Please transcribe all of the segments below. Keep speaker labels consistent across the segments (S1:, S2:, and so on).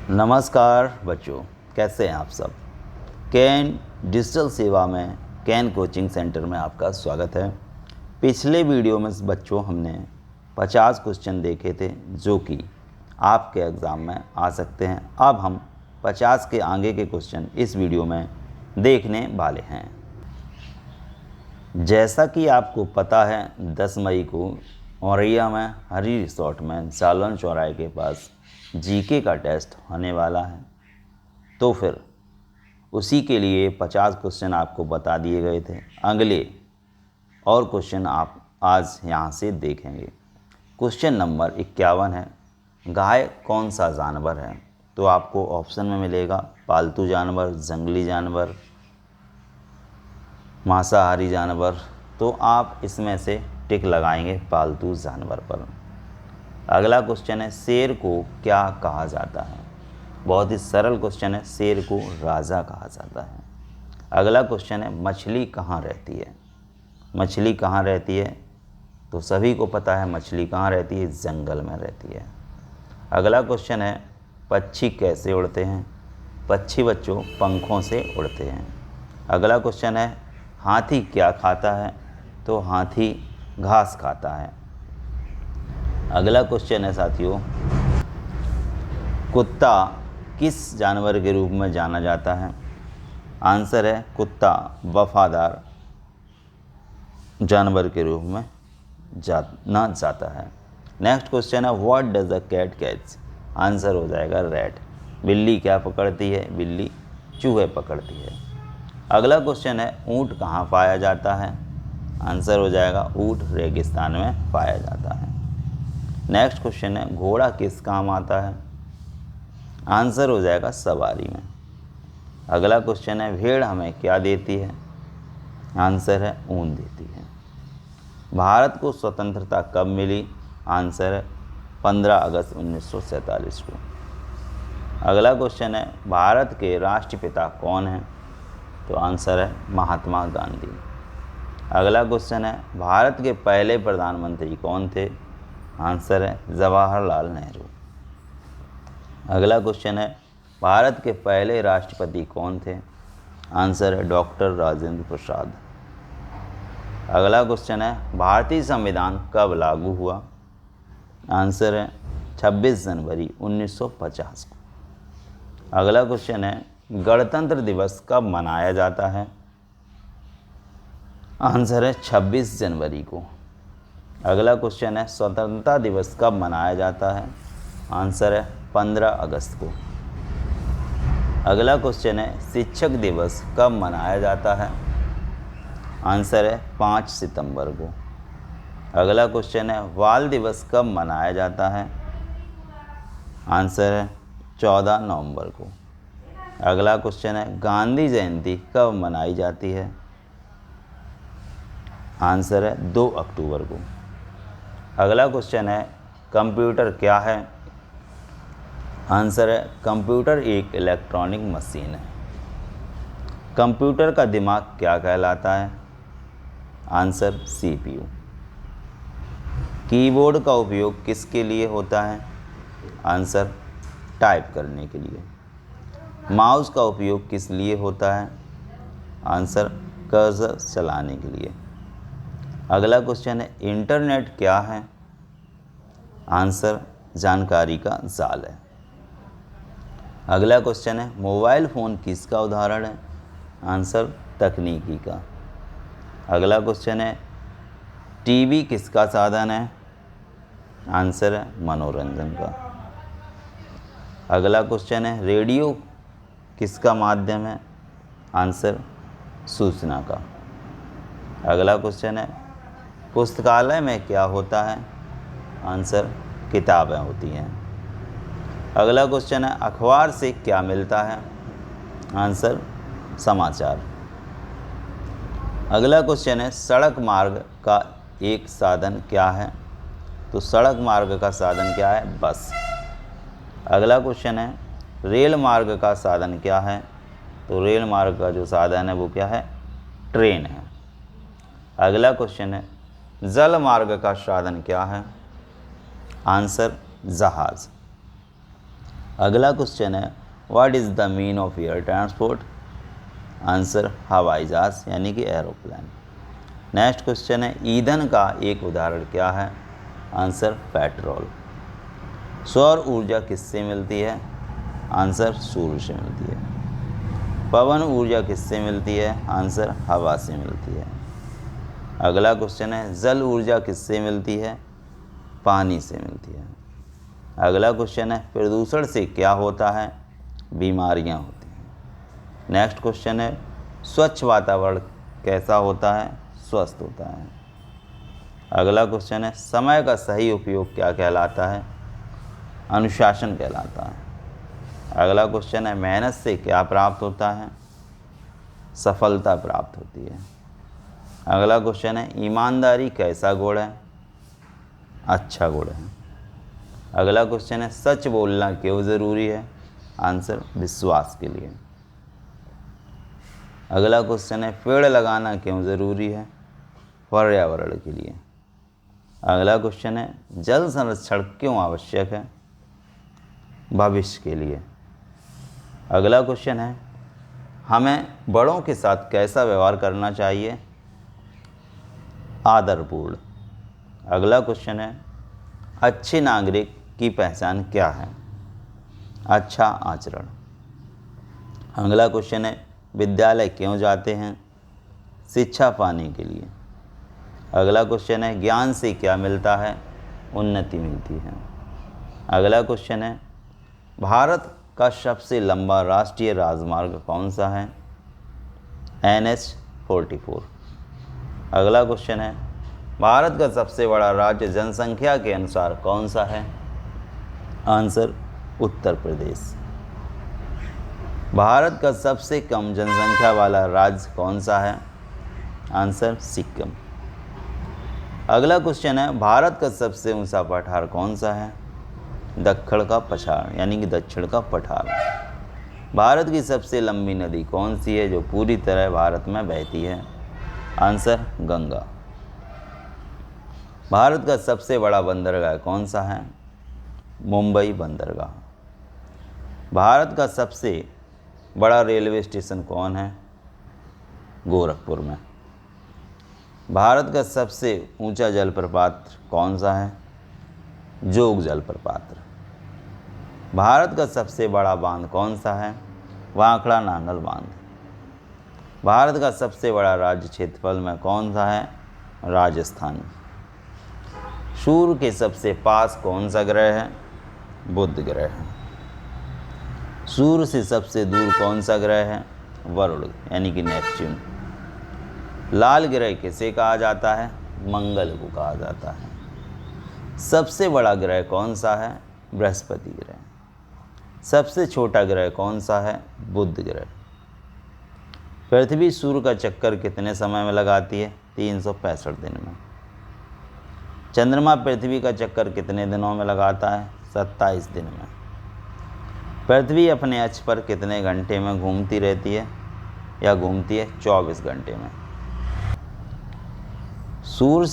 S1: नमस्कार बच्चों, कैसे हैं आप सब। कैन डिजिटल सेवा में कैन कोचिंग सेंटर में आपका स्वागत है। पिछले वीडियो में बच्चों हमने 50 क्वेश्चन देखे थे जो कि आपके एग्ज़ाम में आ सकते हैं। अब हम 50 के आगे के क्वेश्चन इस वीडियो में देखने वाले हैं। जैसा कि आपको पता है 10 मई को औरैया में हरी रिसोर्ट में जालौन चौराहे के पास जीके का टेस्ट होने वाला है, तो फिर उसी के लिए 50 क्वेश्चन आपको बता दिए गए थे। अगले और क्वेश्चन आप आज यहाँ से देखेंगे। क्वेश्चन नंबर 51 है, गाय कौन सा जानवर है? तो आपको ऑप्शन में मिलेगा पालतू जानवर, जंगली जानवर, मांसाहारी जानवर। तो आप इसमें से टिक लगाएंगे पालतू जानवर पर। अगला क्वेश्चन है, शेर को क्या कहा जाता है? बहुत ही सरल क्वेश्चन है, शेर को राजा कहा जाता है। अगला क्वेश्चन है, मछली कहाँ रहती है? मछली कहाँ रहती है? तो सभी को पता है मछली कहाँ रहती है, जंगल में रहती है। अगला क्वेश्चन है, पक्षी कैसे उड़ते हैं? पक्षी बच्चों पंखों से उड़ते हैं। अगला क्वेश्चन है, हाथी क्या खाता है? तो हाथी घास खाता है। अगला क्वेश्चन है साथियों, कुत्ता किस जानवर के रूप में जाना जाता है? आंसर है कुत्ता वफादार जानवर के रूप में जाना जाता है। नेक्स्ट क्वेश्चन है, what does a cat catch? Answer हो जाएगा रैट। बिल्ली क्या पकड़ती है? बिल्ली चूहे पकड़ती है। अगला क्वेश्चन है, ऊँट कहाँ पाया जाता है? आंसर हो जाएगा ऊँट रेगिस्तान में पाया जाता है। नेक्स्ट क्वेश्चन है, घोड़ा किस काम आता है? आंसर हो जाएगा सवारी में। अगला क्वेश्चन है, भेड़ हमें क्या देती है? आंसर है ऊन देती है। भारत को स्वतंत्रता कब मिली? आंसर है 15 अगस्त 1947 को। अगला क्वेश्चन है, भारत के राष्ट्रपिता कौन हैं? तो आंसर है महात्मा गांधी। अगला क्वेश्चन है, भारत के पहले प्रधानमंत्री कौन थे? आंसर है जवाहरलाल नेहरू। अगला क्वेश्चन है, भारत के पहले राष्ट्रपति कौन थे? आंसर है डॉक्टर राजेंद्र प्रसाद। अगला क्वेश्चन है, भारतीय संविधान कब लागू हुआ? आंसर है 26 जनवरी 1950 को। अगला क्वेश्चन है, गणतंत्र दिवस कब मनाया जाता है? आंसर है 26 जनवरी को। अगला क्वेश्चन है, स्वतंत्रता दिवस कब मनाया जाता है? आंसर है 15 अगस्त को। अगला क्वेश्चन है, शिक्षक दिवस कब मनाया जाता है? आंसर है 5 सितंबर को। अगला क्वेश्चन है, बाल दिवस कब मनाया जाता है? आंसर है 14 नवंबर को। अगला क्वेश्चन है, गांधी जयंती कब मनाई जाती है? आंसर है 2 अक्टूबर को। अगला क्वेश्चन है, कंप्यूटर क्या है? आंसर है कंप्यूटर एक इलेक्ट्रॉनिक मशीन है। कंप्यूटर का दिमाग क्या कहलाता है? Answer CPU. कीबोर्ड का उपयोग किसके लिए होता है? आंसर टाइप करने के लिए। माउस का उपयोग किस लिए होता है? आंसर कर्सर चलाने के लिए। अगला क्वेश्चन है, इंटरनेट क्या है? आंसर जानकारी का जाल है। अगला क्वेश्चन है, मोबाइल फ़ोन किसका उदाहरण है? आंसर तकनीकी का। अगला क्वेश्चन है, टीवी किसका साधन है? आंसर है मनोरंजन का। अगला क्वेश्चन है, रेडियो किसका माध्यम है? आंसर सूचना का। अगला क्वेश्चन है, पुस्तकालय में क्या होता है? आंसर किताबें होती हैं। अगला क्वेश्चन है, अखबार से क्या मिलता है? आंसर समाचार। अगला क्वेश्चन है, सड़क मार्ग का एक साधन क्या है? तो सड़क मार्ग का साधन क्या है? बस। अगला क्वेश्चन है, रेल मार्ग का साधन क्या है? तो रेल मार्ग का जो साधन है वो क्या है? ट्रेन है। अगला क्वेश्चन है, जल मार्ग का साधन क्या है? आंसर जहाज। अगला क्वेश्चन है what is the mean of air transport? Answer हवाई जहाज यानी कि एरोप्लेन। नेक्स्ट क्वेश्चन है ईंधन का एक उदाहरण क्या है? Answer petrol. सौर ऊर्जा किससे मिलती है? आंसर सूर्य से मिलती है। पवन ऊर्जा किससे मिलती है? आंसर हवा से मिलती है। अगला क्वेश्चन है जल ऊर्जा किससे मिलती है? पानी से मिलती है। अगला क्वेश्चन है प्रदूषण से क्या होता है? बीमारियां होती हैं। नेक्स्ट क्वेश्चन है स्वच्छ वातावरण कैसा होता है? स्वस्थ होता है। अगला क्वेश्चन है समय का सही उपयोग क्या कहलाता है? अनुशासन कहलाता है। अगला क्वेश्चन है मेहनत से क्या प्राप्त होता है? सफलता प्राप्त होती है। अगला क्वेश्चन है ईमानदारी कैसा गुण है? अच्छा गुण है। अगला क्वेश्चन है सच बोलना क्यों ज़रूरी है? आंसर विश्वास के लिए। अगला क्वेश्चन है पेड़ लगाना क्यों ज़रूरी है? पर्यावरण के लिए। अगला क्वेश्चन है जल संरक्षण क्यों आवश्यक है? भविष्य के लिए। अगला क्वेश्चन है हमें बड़ों के साथ कैसा व्यवहार करना चाहिए? आदरपूर्ण। अगला क्वेश्चन है अच्छे नागरिक की पहचान क्या है? अच्छा आचरण। अगला क्वेश्चन है विद्यालय क्यों जाते हैं? शिक्षा पाने के लिए। अगला क्वेश्चन है ज्ञान से क्या मिलता है? उन्नति मिलती है। अगला क्वेश्चन है भारत का सबसे लंबा राष्ट्रीय राजमार्ग कौन सा है? NH-44। अगला क्वेश्चन है भारत का सबसे बड़ा राज्य जनसंख्या के अनुसार कौन सा है? आंसर उत्तर प्रदेश। भारत का सबसे कम जनसंख्या वाला राज्य कौन सा है? आंसर सिक्किम। अगला क्वेश्चन है भारत का सबसे ऊंचा पठार कौन सा है? दक्षिण का पठार यानी कि दक्षिण का पठार। भारत की सबसे लंबी नदी कौन सी है जो पूरी तरह भारत में बहती है? आंसर गंगा। भारत का सबसे बड़ा बंदरगाह कौन सा है? मुंबई बंदरगाह। भारत का सबसे बड़ा रेलवे स्टेशन कौन है? गोरखपुर में। भारत का सबसे ऊंचा जलप्रपात कौन सा है? जोग जलप्रपात। भारत का सबसे बड़ा बांध कौन सा है? वांकड़ा नांगल बांध। भारत का सबसे बड़ा राज्य क्षेत्रफल में कौन सा है? राजस्थान। सूर्य के सबसे पास कौन सा ग्रह है? बुध ग्रह। सूर्य से सबसे दूर कौन सा ग्रह है? वरुण यानी कि नेपच्यून। लाल ग्रह किसे कहा जाता है? मंगल को कहा जाता है। सबसे बड़ा ग्रह कौन सा है? बृहस्पति ग्रह। सबसे छोटा ग्रह कौन सा है? बुध ग्रह। पृथ्वी सूर्य का चक्कर कितने समय में लगाती है? 365 दिन में। चंद्रमा पृथ्वी का चक्कर कितने दिनों में लगाता है? 27 दिन में। पृथ्वी अपने अक्ष पर कितने घंटे में घूमती रहती है या घूमती है? 24 घंटे में। सूर्य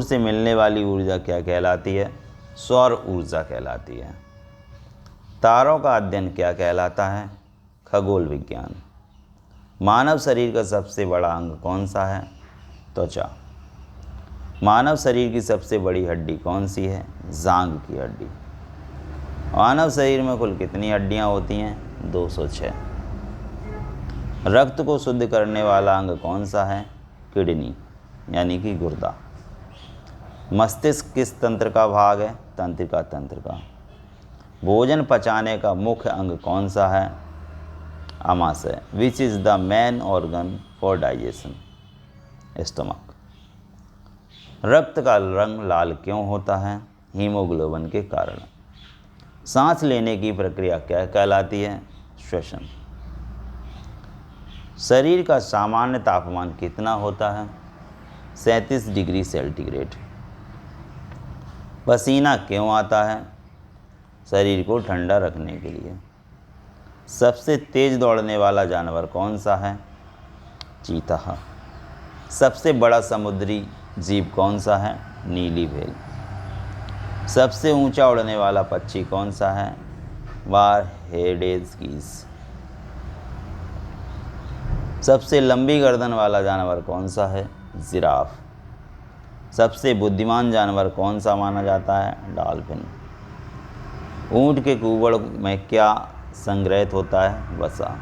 S1: से मिलने वाली ऊर्जा क्या कहलाती है? सौर ऊर्जा कहलाती है। तारों का अध्ययन क्या कहलाता है? खगोल विज्ञान। मानव शरीर का सबसे बड़ा अंग कौन सा है? त्वचा। मानव शरीर की सबसे बड़ी हड्डी कौन सी है? जांघ की हड्डी। मानव शरीर में कुल कितनी हड्डियां होती हैं? 206। रक्त को शुद्ध करने वाला अंग कौन सा है? किडनी यानी कि गुर्दा। मस्तिष्क किस तंत्र का भाग है? तंत्रिका तंत्र का। भोजन पचाने का मुख्य अंग कौन सा है? आमाशय। Which is the main organ for digestion? Stomach. रक्त का रंग लाल क्यों होता है? हीमोग्लोबिन के कारण। सांस लेने की प्रक्रिया क्या कहलाती है? श्वसन। शरीर का सामान्य तापमान कितना होता है? 37 डिग्री सेंटीग्रेड। पसीना क्यों आता है? शरीर को ठंडा रखने के लिए। सबसे तेज दौड़ने वाला जानवर कौन सा है? चीता। सबसे बड़ा समुद्री जीव कौन सा है? नीली व्हेल। सबसे ऊंचा उड़ने वाला पक्षी कौन सा है? वार हेडेज गीज। सबसे लंबी गर्दन वाला जानवर कौन सा है? जिराफ। सबसे बुद्धिमान जानवर कौन सा माना जाता है? डॉल्फिन। ऊंट के कुबड़ में क्या संग्रहित होता है? वसा।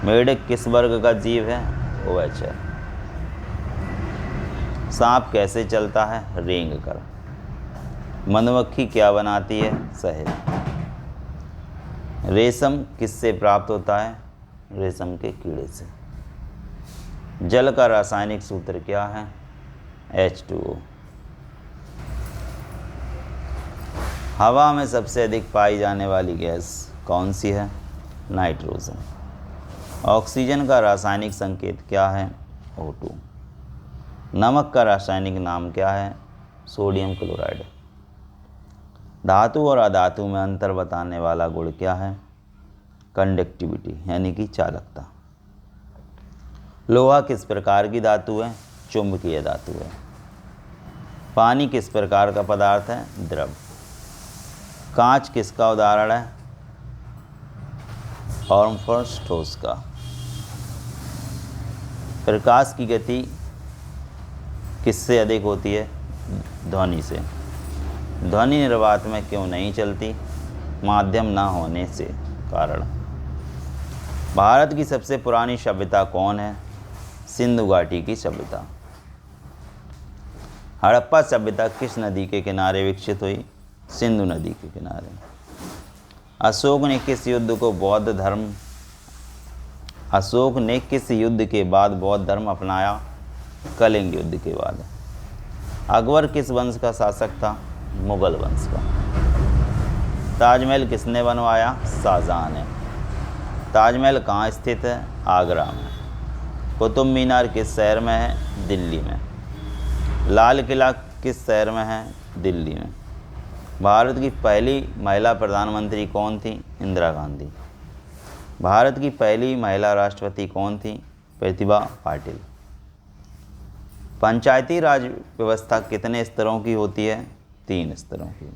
S1: मेढक किस वर्ग का जीव है? उभयचर। सांप कैसे चलता है? रेंग कर। मधुमक्खी क्या बनाती है? शहद। रेशम किससे प्राप्त होता है? रेशम के कीड़े से। जल का रासायनिक सूत्र क्या है? H2O। हवा में सबसे अधिक पाई जाने वाली गैस कौन सी है? नाइट्रोजन। ऑक्सीजन का रासायनिक संकेत क्या है? O2। नमक का रासायनिक नाम क्या है? Sodium chloride. धातु और अधातु में अंतर बताने वाला गुण क्या है? कंडक्टिविटी यानी कि चालकता। लोहा किस प्रकार की धातु है? चुंबकीय धातु है। पानी किस प्रकार का पदार्थ है? द्रव। कांच किसका उदाहरण है? ऑर्मफोर्स ठोस का। प्रकाश की गति किससे अधिक होती है? ध्वनि से। ध्वनि निर्वात में क्यों नहीं चलती? माध्यम न होने से कारण। भारत की सबसे पुरानी सभ्यता कौन है? सिंधु घाटी की सभ्यता। हड़प्पा सभ्यता किस नदी के किनारे विकसित हुई? सिंधु नदी के किनारे। अशोक ने किस युद्ध के बाद बौद्ध धर्म अपनाया? कलिंग युद्ध के बाद। अकबर किस वंश का शासक था? मुगल वंश का। ताजमहल किसने बनवाया? शाहजहां ने। ताजमहल कहाँ स्थित है? आगरा में। कुतुब मीनार किस शहर में है? दिल्ली में। लाल किला किस शहर में है? दिल्ली में। भारत की पहली महिला प्रधानमंत्री कौन थी? इंदिरा गांधी। भारत की पहली महिला राष्ट्रपति कौन थी? प्रतिभा पाटिल। पंचायती राज व्यवस्था कितने स्तरों की होती है? 3 स्तरों की।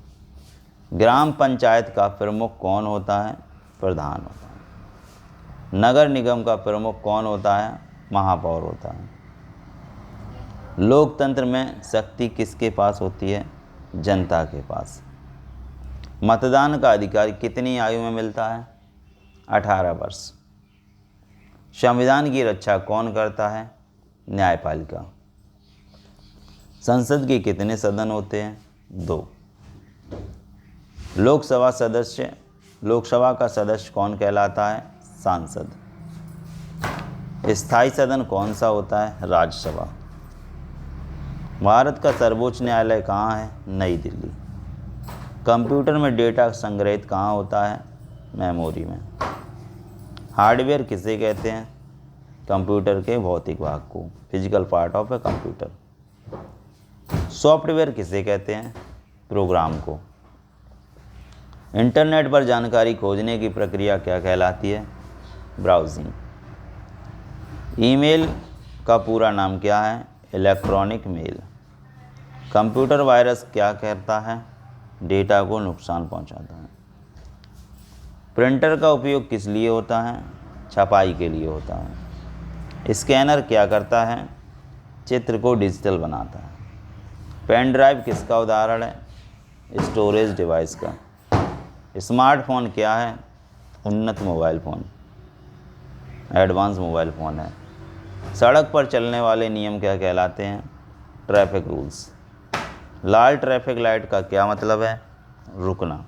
S1: ग्राम पंचायत का प्रमुख कौन होता है? प्रधान होता है। नगर निगम का प्रमुख कौन होता है? महापौर होता है। लोकतंत्र में शक्ति किसके पास होती है? जनता के पास। मतदान का अधिकार कितनी आयु में मिलता है? 18 वर्ष। संविधान की रक्षा कौन करता है? न्यायपालिका। संसद के कितने सदन होते हैं? 2। लोकसभा का सदस्य कौन कहलाता है? सांसद। स्थायी सदन कौन सा होता है? राज्यसभा। भारत का सर्वोच्च न्यायालय कहाँ है? नई दिल्ली। कंप्यूटर में डेटा संग्रहित कहाँ होता है? मेमोरी में। हार्डवेयर किसे कहते हैं? कंप्यूटर के भौतिक भाग को, physical part of a computer. Software किसे कहते हैं? प्रोग्राम को। इंटरनेट पर जानकारी खोजने की प्रक्रिया क्या कहलाती है? ब्राउजिंग। ईमेल का पूरा नाम क्या है? Electronic mail. कंप्यूटर वायरस क्या करता है? डेटा को नुकसान पहुंचाता है। प्रिंटर का उपयोग किस लिए होता है? छपाई के लिए होता है। स्कैनर क्या करता है? चित्र को डिजिटल बनाता है। पेन ड्राइव किसका उदाहरण है? स्टोरेज डिवाइस का। स्मार्टफोन क्या है? उन्नत mobile phone, advance mobile phone है। सड़क पर चलने वाले नियम क्या कहलाते हैं? Traffic rules. लाल ट्रैफिक लाइट का क्या मतलब है? रुकना।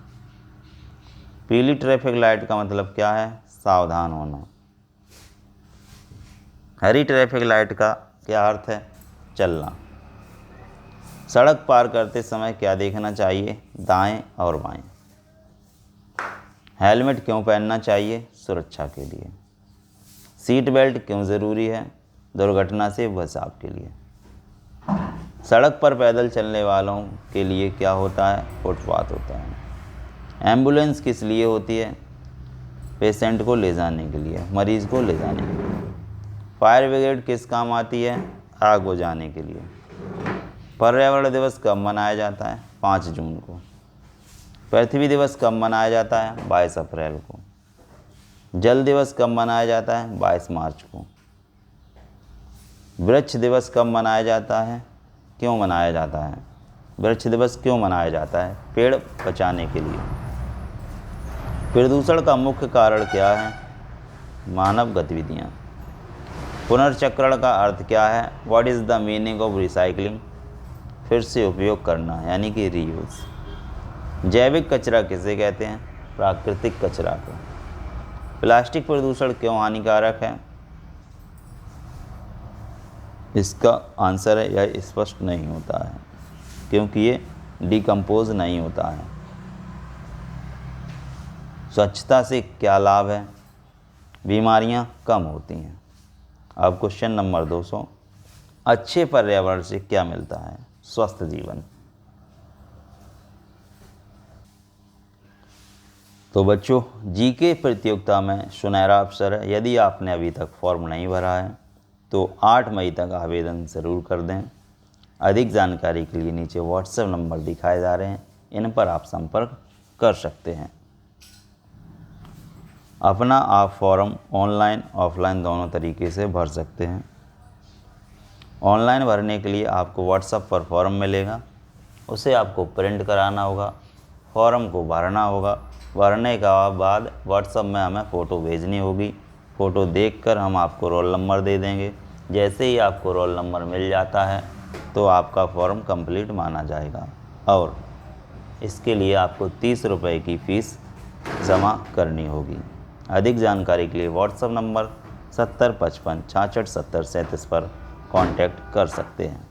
S1: पीली ट्रैफिक लाइट का मतलब क्या है? सावधान होना। हरी ट्रैफिक लाइट का क्या अर्थ है? चलना। सड़क पार करते समय क्या देखना चाहिए? दाएं और बाएं। हेलमेट क्यों पहनना चाहिए? सुरक्षा के लिए। सीट बेल्ट क्यों ज़रूरी है? दुर्घटना से बचाव के लिए। सड़क पर पैदल चलने वालों के लिए क्या होता है? फुटपाथ होता है। एम्बुलेंस किस लिए होती है? पेशेंट को ले जाने के लिए, मरीज़ को ले जाने के लिए। फायर ब्रिगेड किस काम आती है? आग बुझाने के लिए। पर्यावरण दिवस कब मनाया जाता है? 5 जून को। पृथ्वी दिवस कब मनाया जाता है? 22 अप्रैल को। जल दिवस कब मनाया जाता है? 22 मार्च को। वृक्ष दिवस कब मनाया जाता है? क्यों मनाया जाता है? वृक्ष दिवस क्यों मनाया जाता है? पेड़ बचाने के लिए। प्रदूषण का मुख्य कारण क्या है? मानव गतिविधियाँ। पुनर्चक्रण का अर्थ क्या है? What is the meaning of recycling? फिर से उपयोग करना यानी कि रीयूज। जैविक कचरा किसे कहते हैं? प्राकृतिक कचरा को। प्लास्टिक प्रदूषण क्यों हानिकारक है? इसका आंसर है यह स्पष्ट नहीं होता है क्योंकि ये डिकम्पोज नहीं होता है। स्वच्छता से क्या लाभ है? बीमारियां कम होती हैं। अब क्वेश्चन नंबर 200, अच्छे पर्यावरण से क्या मिलता है? स्वस्थ जीवन। तो बच्चों, जीके प्रतियोगिता में सुनहरा अवसर है। यदि आपने अभी तक फॉर्म नहीं भरा है तो 8 मई तक आवेदन ज़रूर कर दें। अधिक जानकारी के लिए नीचे व्हाट्सएप नंबर दिखाए जा रहे हैं, इन पर आप संपर्क कर सकते हैं। अपना आप फॉर्म ऑनलाइन ऑफलाइन दोनों तरीके से भर सकते हैं। ऑनलाइन भरने के लिए आपको व्हाट्सएप पर फॉर्म मिलेगा, उसे आपको प्रिंट कराना होगा, फॉर्म को भरना होगा। भरने का बाद व्हाट्सएप में हमें फ़ोटो भेजनी होगी। फ़ोटो देखकर हम आपको रोल नंबर दे देंगे। जैसे ही आपको रोल नंबर मिल जाता है तो आपका फॉर्म कंप्लीट माना जाएगा और इसके लिए आपको 30 रुपये की फ़ीस जमा करनी होगी। अधिक जानकारी के लिए व्हाट्सएप नंबर 7055 66 70 37 पर कांटेक्ट कर सकते हैं।